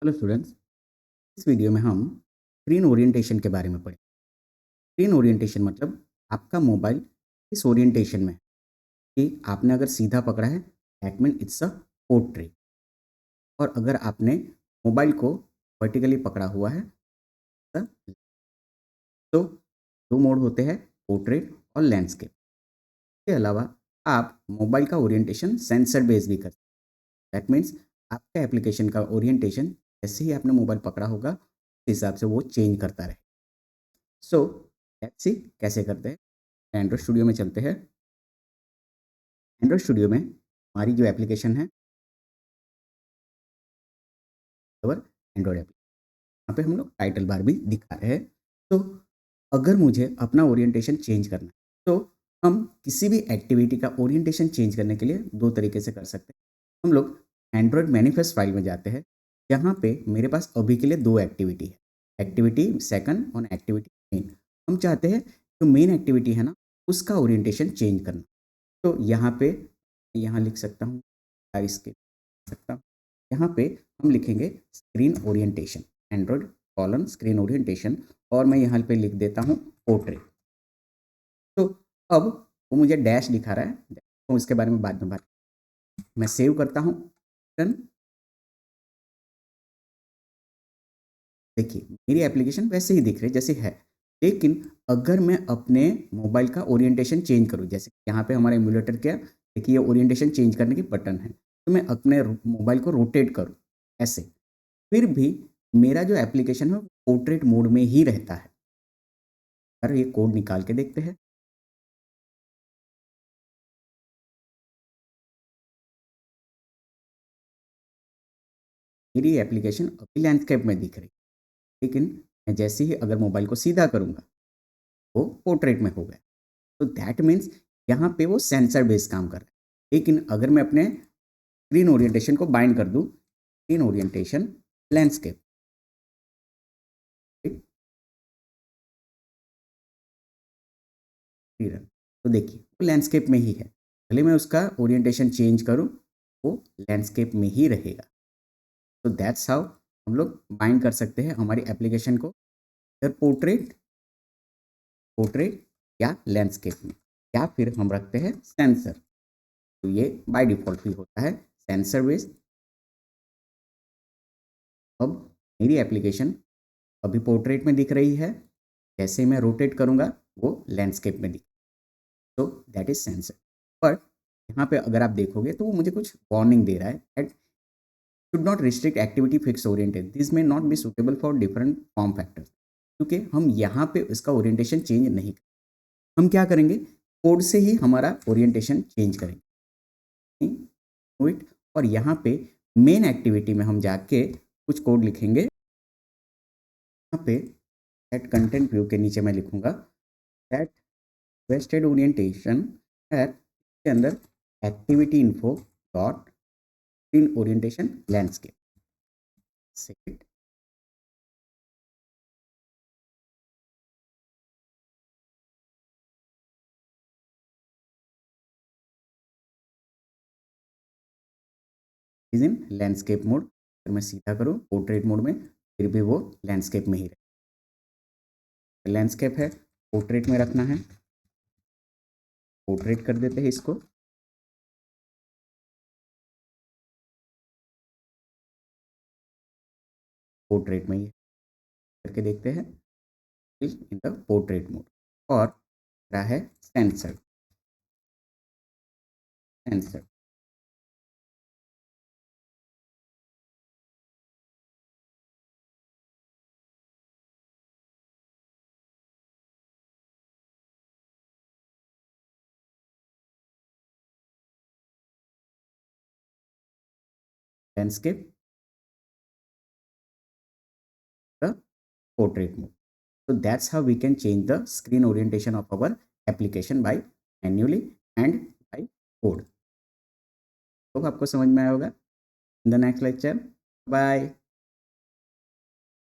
Hello students. इस video में हम स्क्रीन ओरिएंटेशन के बारे में पढ़ें। स्क्रीन ओरिएंटेशन मतलब आपका मोबाइल इस ओरिएंटेशन में है कि आपने अगर सीधा पकड़ा है that mean it's a portrait, और अगर आपने मोबाइल को वर्टिकली पकड़ा हुआ है तो तो दो मोड होते हैं, पोर्ट्रेट और लैंडस्केप। इसके अलावा आप मोबाइल का ओरिएंटेशन सेंसर बेस भी कर सकते हैं। दैट मीन्स आपका एप्लीकेशन का ओरिएंटेशन जैसे ही आपने मोबाइल पकड़ा होगा उस हिसाब से वो चेंज करता रहे। सो लेट्स सी कैसे करते हैं। एंड्रॉइड स्टूडियो में चलते हैं। एंड्रॉइड स्टूडियो में हमारी जो एप्लीकेशन है और एंड्रॉइड ऐप, यहाँ पे हम लोग टाइटल बार भी दिखा रहे हैं। तो अगर मुझे अपना ओरिएंटेशन चेंज करना है तो हम किसी भी एक्टिविटी का ओरिएंटेशन चेंज करने के लिए दो तरीके से कर सकते हैं। हम लोग एंड्रॉइड मैनिफेस्ट फाइल में जाते हैं, जहाँ पे मेरे पास अभी के लिए दो एक्टिविटी है, एक्टिविटी सेकंड और एक्टिविटी मेन। हम चाहते हैं जो मेन एक्टिविटी है ना उसका ओरिएंटेशन चेंज करना। तो यहाँ पे यहाँ लिख सकता हूँ, इसके सकता हूँ, यहाँ पे हम लिखेंगे screen orientation, Android colon screen orientation, और मैं यहाँ पे लिख देता हूँ पोर्ट्रेट। तो अब वो मुझे डैश दिखा रहा है, तो इसके बारे में बाद में बात। मैं सेव करता हूँ। डन। देखिए मेरी एप्लीकेशन वैसे ही दिख रही है जैसे है, लेकिन अगर मैं अपने मोबाइल का ओरिएंटेशन चेंज करूँ, जैसे यहाँ पे हमारा एमुलेटर क्या, देखिए ये ओरिएंटेशन चेंज करने की बटन है, तो मैं अपने मोबाइल को रोटेट करूँ ऐसे, फिर भी मेरा जो एप्लीकेशन है पोर्ट्रेट मोड में ही रहता है। अगर ये कोड निकाल के देखते हैं। मेरी एप्लीकेशन अभी लैंडस्केप में दिख रही है, लेकिन मैं जैसे ही अगर मोबाइल को सीधा करूँगा वो पोर्ट्रेट में हो गया। तो दैट मीन्स यहाँ पे वो सेंसर बेस्ड काम कर रहा है। लेकिन अगर मैं अपने स्क्रीन ओरिएंटेशन को बाइंड कर दूँ, स्क्रीन ओरिएंटेशन लैंडस्केप, तो देखिए वो लैंडस्केप में ही है, भले मैं उसका ओरिएंटेशन चेंज करूँ वो लैंडस्केप में ही रहेगा। तो दैट्स हाउ हम लोग बाइंड कर सकते हैं हमारी एप्लीकेशन को, इधर पोर्ट्रेट पोर्ट्रेट या लैंडस्केप में, या फिर हम रखते हैं सेंसर। तो ये बाय डिफ़ॉल्ट भी होता है सेंसर बेस्ड। अब मेरी एप्लीकेशन अभी पोर्ट्रेट में दिख रही है, जैसे मैं रोटेट करूँगा वो लैंडस्केप में दिख, तो दैट इज़ सेंसर। बट यहाँ पे अगर आप देखोगे तो वो मुझे कुछ वार्निंग दे रहा है that should not restrict activity fix oriented, this may not be suitable for different form factors. क्योंकि हम यहाँ पे इसका ओरिएंटेशन चेंज नहीं, हम क्या करेंगे कोड से ही हमारा ओरिएंटेशन चेंज करेंगे। इट, और यहाँ पे मेन एक्टिविटी में हम जाके कुछ कोड लिखेंगे। यहाँ पे सेट कंटेंट व्यू के नीचे मैं लिखूंगा सेट वेस्टेड ओरिएंटेशन है, के अंदर activity info dot screen orientation landscape set. Is in landscape mode. अगर मैं सीधा करूँ पोर्ट्रेट मोड में फिर भी वो लैंडस्केप में ही रहे। लैंडस्केप है, पोर्ट्रेट में रखना है, पोर्ट्रेट कर देते हैं इसको। पोर्ट्रेट में ही करके देखते हैं, is in the portrait mode. और रहा है sensor, sensor landscape the portrait mode. So that's how we can change the screen orientation of our application by manually and by code. तो आपको समझ में आया होगा। In the next lecture, bye.